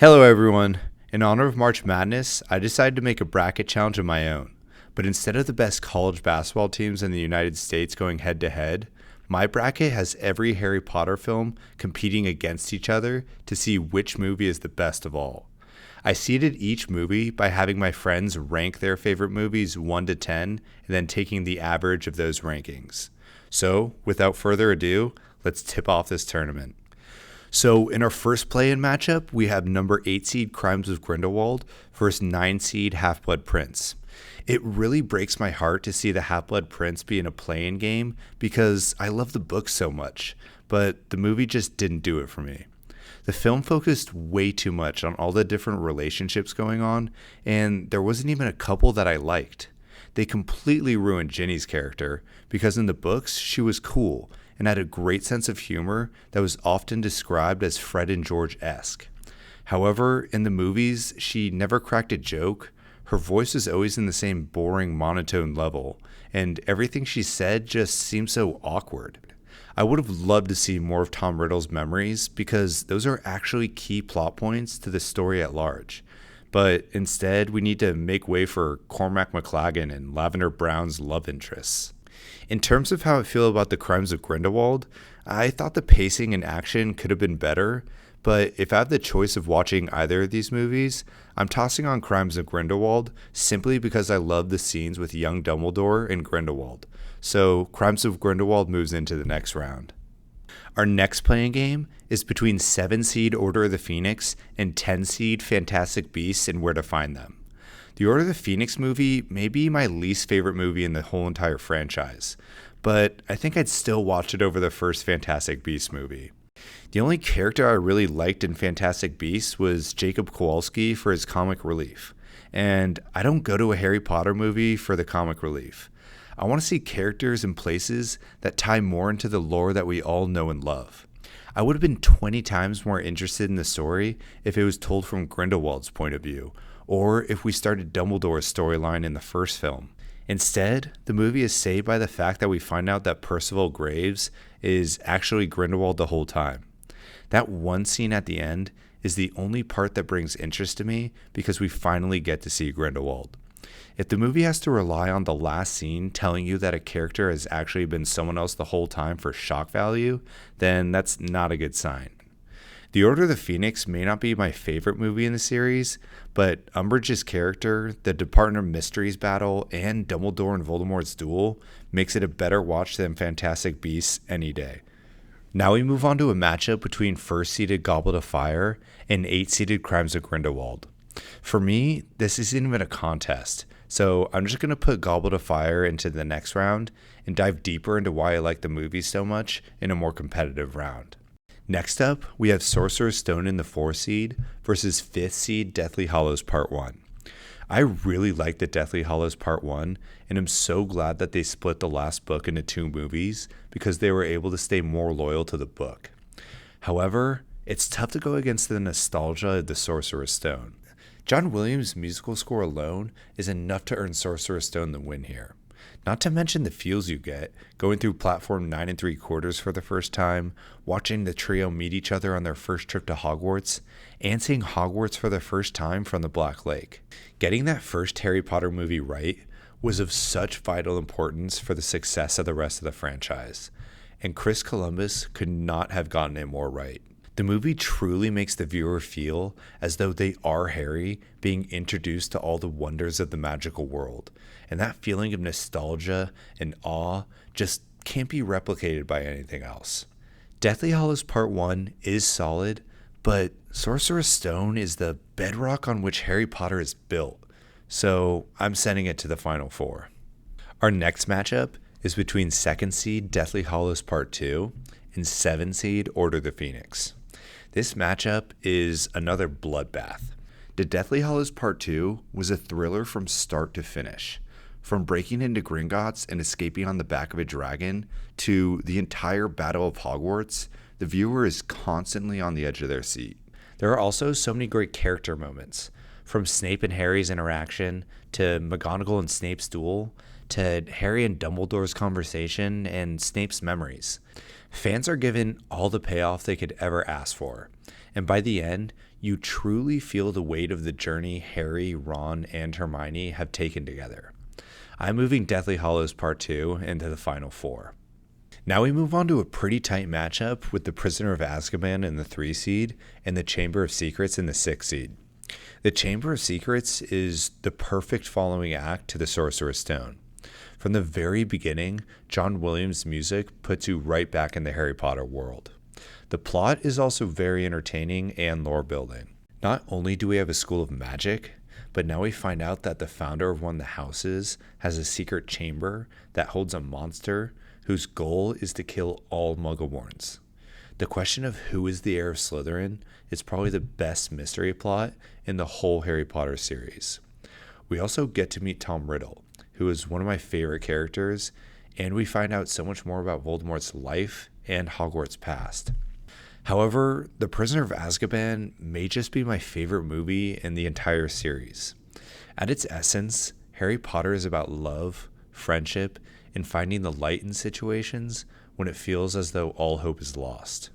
Hello, everyone. In honor of March Madness, I decided to make a bracket challenge of my own. But instead of the best college basketball teams in the United States going head to head, my bracket has every Harry Potter film competing against each other to see which movie is the best of all. I seeded each movie by having my friends rank their favorite movies 1 to 10 and then taking the average of those rankings. So, without further ado, let's tip off this tournament. So in our first play-in matchup, we have number 8 seed Crimes of Grindelwald versus 9 seed Half-Blood Prince. It really breaks my heart to see the Half-Blood Prince be in a play-in game because I love the book so much, but the movie just didn't do it for me. The film focused way too much on all the different relationships going on, and there wasn't even a couple that I liked. They completely ruined Ginny's character because in the books she was cool and had a great sense of humor that was often described as Fred and George-esque. However, in the movies, she never cracked a joke, her voice was always in the same boring monotone level, and everything she said just seemed so awkward. I would have loved to see more of Tom Riddle's memories because those are actually key plot points to the story at large. But instead, we need to make way for Cormac McLagan and Lavender Brown's love interests. In terms of how I feel about the Crimes of Grindelwald, I thought the pacing and action could have been better, but if I have the choice of watching either of these movies, I'm tossing on Crimes of Grindelwald simply because I love the scenes with young Dumbledore and Grindelwald. So Crimes of Grindelwald moves into the next round. Our next playing game is between 7 seed Order of the Phoenix and 10 seed Fantastic Beasts and Where to Find Them. The Order of the Phoenix movie may be my least favorite movie in the whole entire franchise, but I think I'd still watch it over the first Fantastic Beasts movie. The only character I really liked in Fantastic Beasts was Jacob Kowalski for his comic relief, and I don't go to a Harry Potter movie for the comic relief. I want to see characters and places that tie more into the lore that we all know and love. I would have been 20 times more interested in the story if it was told from Grindelwald's point of view, or if we started Dumbledore's storyline in the first film. Instead, the movie is saved by the fact that we find out that Percival Graves is actually Grindelwald the whole time. That one scene at the end is the only part that brings interest to me because we finally get to see Grindelwald. If the movie has to rely on the last scene telling you that a character has actually been someone else the whole time for shock value, then that's not a good sign. The Order of the Phoenix may not be my favorite movie in the series, but Umbridge's character, the Department of Mysteries battle, and Dumbledore and Voldemort's duel makes it a better watch than Fantastic Beasts any day. Now we move on to a matchup between first-seeded Goblet of Fire and 8-seeded Crimes of Grindelwald. For me, this isn't even a contest, so I'm just going to put Goblet of Fire into the next round and dive deeper into why I like the movie so much in a more competitive round. Next up, we have Sorcerer's Stone in the 4 seed versus 5th seed Deathly Hallows Part 1. I really like the Deathly Hallows Part 1, and I'm so glad that they split the last book into 2 movies because they were able to stay more loyal to the book. However, it's tough to go against the nostalgia of the Sorcerer's Stone. John Williams' musical score alone is enough to earn Sorcerer's Stone the win here. Not to mention the feels you get, going through platform 9 3/4 for the first time, watching the trio meet each other on their first trip to Hogwarts, and seeing Hogwarts for the first time from the Black Lake. Getting that first Harry Potter movie right was of such vital importance for the success of the rest of the franchise, and Chris Columbus could not have gotten it more right. The movie truly makes the viewer feel as though they are Harry being introduced to all the wonders of the magical world, and that feeling of nostalgia and awe just can't be replicated by anything else. Deathly Hallows Part 1 is solid, but Sorcerer's Stone is the bedrock on which Harry Potter is built, so I'm sending it to the Final Four. Our next matchup is between 2nd seed Deathly Hallows Part 2 and 7 seed Order of the Phoenix. This matchup is another bloodbath. The Deathly Hallows Part 2 was a thriller from start to finish. From breaking into Gringotts and escaping on the back of a dragon to the entire Battle of Hogwarts, the viewer is constantly on the edge of their seat. There are also so many great character moments, from Snape and Harry's interaction to McGonagall and Snape's duel to Harry and Dumbledore's conversation and Snape's memories. Fans are given all the payoff they could ever ask for, and by the end, You truly feel the weight of the journey Harry, Ron, and Hermione have taken together. I'm moving Deathly Hallows Part 2 into the final 4. Now we move on to a pretty tight matchup with the Prisoner of Azkaban in the 3 seed and the Chamber of Secrets in the 6 seed. The Chamber of Secrets is the perfect following act to the Sorcerer's Stone. From the very beginning, John Williams' music puts you right back in the Harry Potter world. The plot is also very entertaining and lore building. Not only do we have a school of magic, but now we find out that the founder of one of the houses has a secret chamber that holds a monster whose goal is to kill all Muggleborns. The question of who is the heir of Slytherin is probably the best mystery plot in the whole Harry Potter series. We also get to meet Tom Riddle, who is one of my favorite characters, and we find out so much more about Voldemort's life and Hogwarts' past. However, The Prisoner of Azkaban may just be my favorite movie in the entire series. At its essence, Harry Potter is about love, friendship, and finding the light in situations when it feels as though all hope is lost.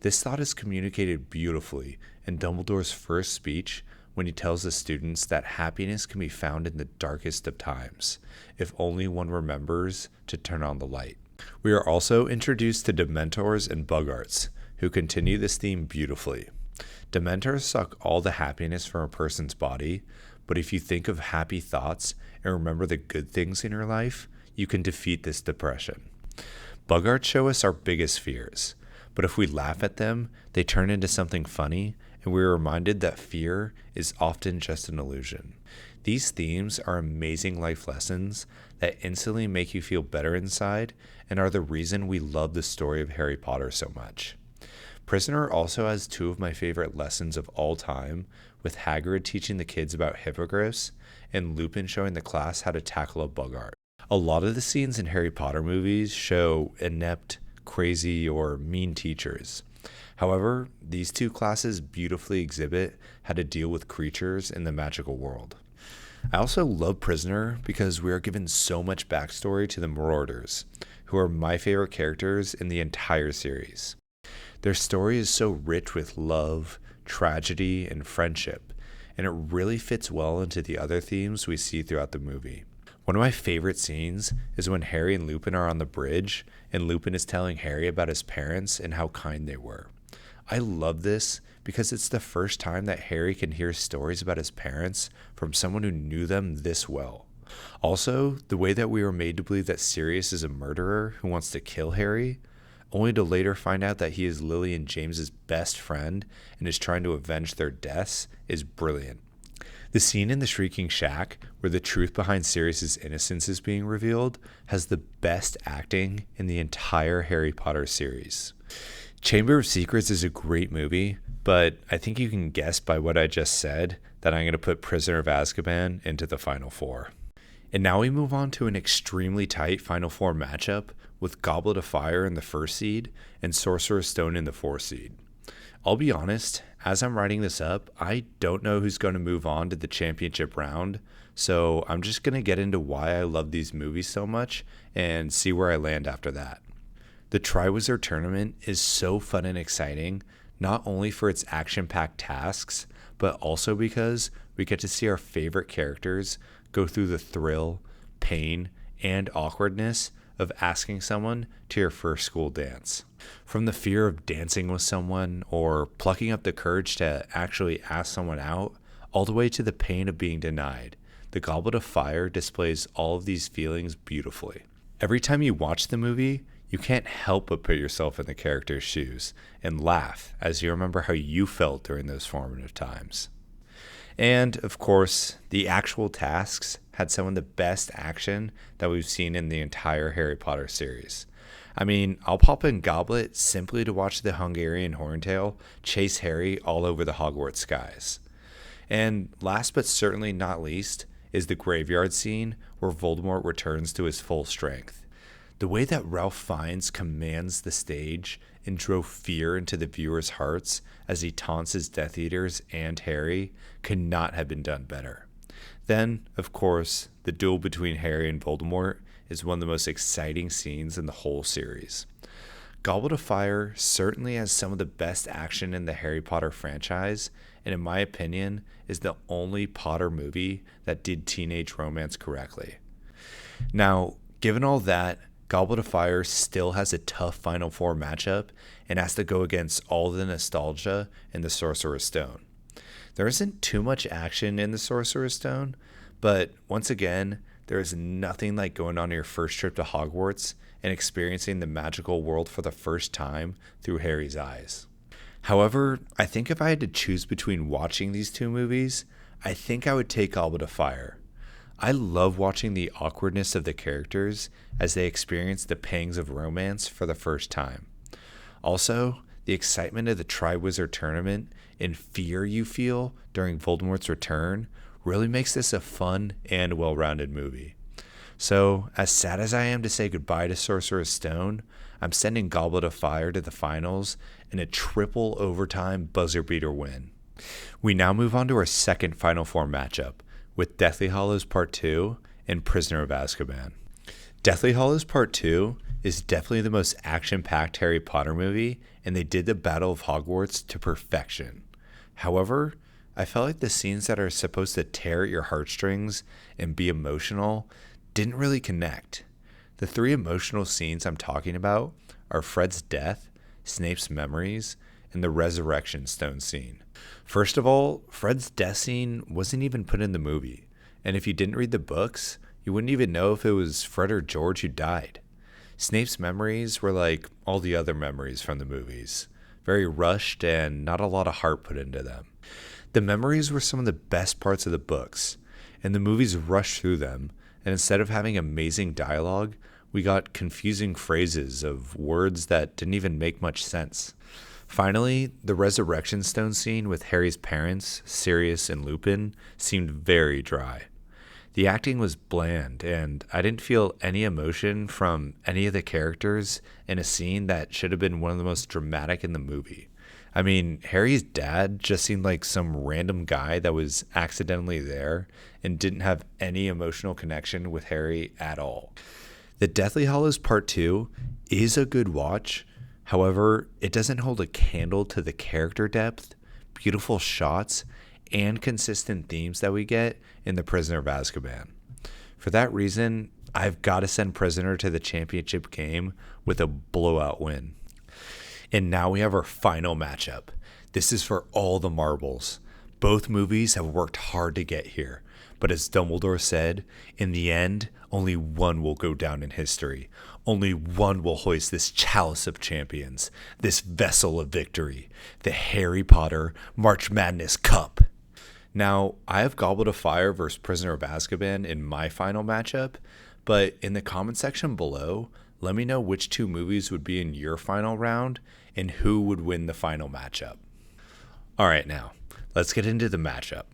This thought is communicated beautifully in Dumbledore's first speech when he tells the students that happiness can be found in the darkest of times, if only one remembers to turn on the light. We are also introduced to Dementors and Boggarts, who continue this theme beautifully. Dementors suck all the happiness from a person's body, but if you think of happy thoughts and remember the good things in your life, you can defeat this depression. Boggarts show us our biggest fears, but if we laugh at them, they turn into something funny, and we are reminded that fear is often just an illusion. These themes are amazing life lessons that instantly make you feel better inside and are the reason we love the story of Harry Potter so much. Prisoner also has 2 of my favorite lessons of all time, with Hagrid teaching the kids about hippogriffs and Lupin showing the class how to tackle a Boggart. A lot of the scenes in Harry Potter movies show inept, crazy, or mean teachers. However, these 2 classes beautifully exhibit how to deal with creatures in the magical world. I also love Prisoner because we are given so much backstory to the Marauders, who are my favorite characters in the entire series. Their story is so rich with love, tragedy, and friendship, and it really fits well into the other themes we see throughout the movie. One of my favorite scenes is when Harry and Lupin are on the bridge, and Lupin is telling Harry about his parents and how kind they were. I love this because it's the first time that Harry can hear stories about his parents from someone who knew them this well. Also, the way that we were made to believe that Sirius is a murderer who wants to kill Harry, only to later find out that he is Lily and James's best friend and is trying to avenge their deaths, is brilliant. The scene in the Shrieking Shack, where the truth behind Sirius's innocence is being revealed, has the best acting in the entire Harry Potter series. Chamber of Secrets is a great movie, but I think you can guess by what I just said that I'm going to put Prisoner of Azkaban into the Final 4. And now we move on to an extremely tight Final 4 matchup with Goblet of Fire in the 1st seed and Sorcerer's Stone in the 4th seed. I'll be honest, as I'm writing this up, I don't know who's going to move on to the championship round, so I'm just going to get into why I love these movies so much and see where I land after that. The Triwizard Tournament is so fun and exciting, not only for its action-packed tasks, but also because we get to see our favorite characters go through the thrill, pain, and awkwardness of asking someone to your first school dance. From the fear of dancing with someone or plucking up the courage to actually ask someone out, all the way to the pain of being denied, the Goblet of Fire displays all of these feelings beautifully. Every time you watch the movie, you can't help but put yourself in the character's shoes and laugh as you remember how you felt during those formative times. And, of course, the actual tasks had some of the best action that we've seen in the entire Harry Potter series. I mean, I'll pop in Goblet simply to watch the Hungarian Horntail chase Harry all over the Hogwarts skies. And last but certainly not least is the graveyard scene where Voldemort returns to his full strength. The way that Ralph Fiennes commands the stage and drove fear into the viewers' hearts as he taunts his Death Eaters and Harry could not have been done better. Then, of course, the duel between Harry and Voldemort is one of the most exciting scenes in the whole series. Goblet of Fire certainly has some of the best action in the Harry Potter franchise, and in my opinion, is the only Potter movie that did teenage romance correctly. Now, given all that, Goblet of Fire still has a tough Final Four matchup and has to go against all the nostalgia in the Sorcerer's Stone. There isn't too much action in the Sorcerer's Stone, but once again, there is nothing like going on your first trip to Hogwarts and experiencing the magical world for the first time through Harry's eyes. However, I think if I had to choose between watching these two movies, I think I would take Goblet of Fire. I love watching the awkwardness of the characters as they experience the pangs of romance for the first time. Also, the excitement of the Triwizard Tournament and fear you feel during Voldemort's return really makes this a fun and well-rounded movie. So, as sad as I am to say goodbye to Sorcerer's Stone, I'm sending Goblet of Fire to the finals in a triple overtime buzzer beater win. We now move on to our second Final Four matchup, with Deathly Hallows Part 2 and Prisoner of Azkaban. Deathly Hallows Part 2 is definitely the most action-packed Harry Potter movie, and they did the Battle of Hogwarts to perfection. However, I felt like the scenes that are supposed to tear at your heartstrings and be emotional didn't really connect. The three emotional scenes I'm talking about are Fred's death, Snape's memories, and the Resurrection Stone scene. First of all, Fred's death scene wasn't even put in the movie, and if you didn't read the books, you wouldn't even know if it was Fred or George who died. Snape's memories were like all the other memories from the movies, very rushed and not a lot of heart put into them. The memories were some of the best parts of the books, and the movies rushed through them, and instead of having amazing dialogue, we got confusing phrases of words that didn't even make much sense. Finally, the Resurrection Stone scene with Harry's parents, Sirius and Lupin, seemed very dry. The acting was bland, and I didn't feel any emotion from any of the characters in a scene that should have been one of the most dramatic in the movie. I mean, Harry's dad just seemed like some random guy that was accidentally there and didn't have any emotional connection with Harry at all. The Deathly Hallows Part 2 is a good watch. However, it doesn't hold a candle to the character depth, beautiful shots, and consistent themes that we get in The Prisoner of Azkaban. For that reason, I've got to send Prisoner to the championship game with a blowout win. And now we have our final matchup. This is for all the marbles. Both movies have worked hard to get here, but as Dumbledore said, in the end, only one will go down in history. Only one will hoist this chalice of champions, this vessel of victory, the Harry Potter March Madness Cup. Now, I have Goblet of Fire versus Prisoner of Azkaban in my final matchup, but in the comment section below, let me know which two movies would be in your final round and who would win the final matchup. All right, now, let's get into the matchup.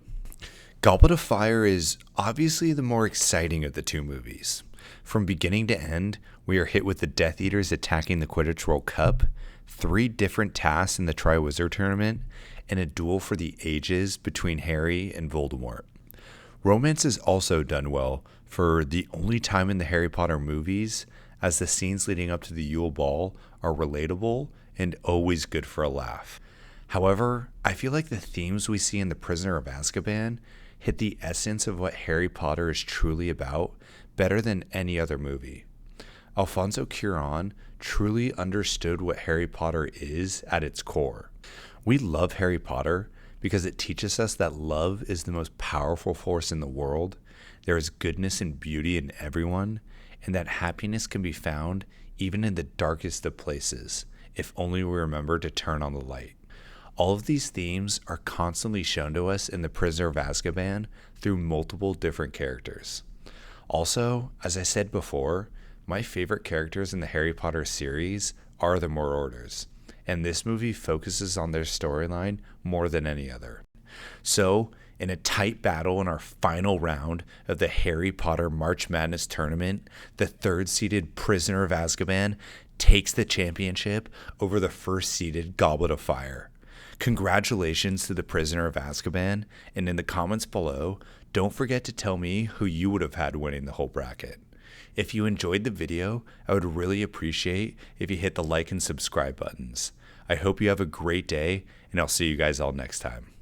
Goblet of Fire is obviously the more exciting of the two movies. From beginning to end, we are hit with the Death Eaters attacking the Quidditch World Cup, 3 different tasks in the Triwizard Tournament, and a duel for the ages between Harry and Voldemort. Romance is also done well for the only time in the Harry Potter movies, as the scenes leading up to the Yule Ball are relatable and always good for a laugh. However, I feel like the themes we see in The Prisoner of Azkaban hit the essence of what Harry Potter is truly about better than any other movie. Alfonso Cuarón truly understood what Harry Potter is at its core. We love Harry Potter because it teaches us that love is the most powerful force in the world, there is goodness and beauty in everyone, and that happiness can be found even in the darkest of places, if only we remember to turn on the light. All of these themes are constantly shown to us in The Prisoner of Azkaban through multiple different characters. Also, as I said before, my favorite characters in the Harry Potter series are the Marauders, and this movie focuses on their storyline more than any other. So, in a tight battle in our final round of the Harry Potter March Madness Tournament, the 3rd-seeded Prisoner of Azkaban takes the championship over the 1st-seeded Goblet of Fire. Congratulations to the Prisoner of Azkaban, and in the comments below, don't forget to tell me who you would have had winning the whole bracket. If you enjoyed the video, I would really appreciate if you hit the like and subscribe buttons. I hope you have a great day, and I'll see you guys all next time.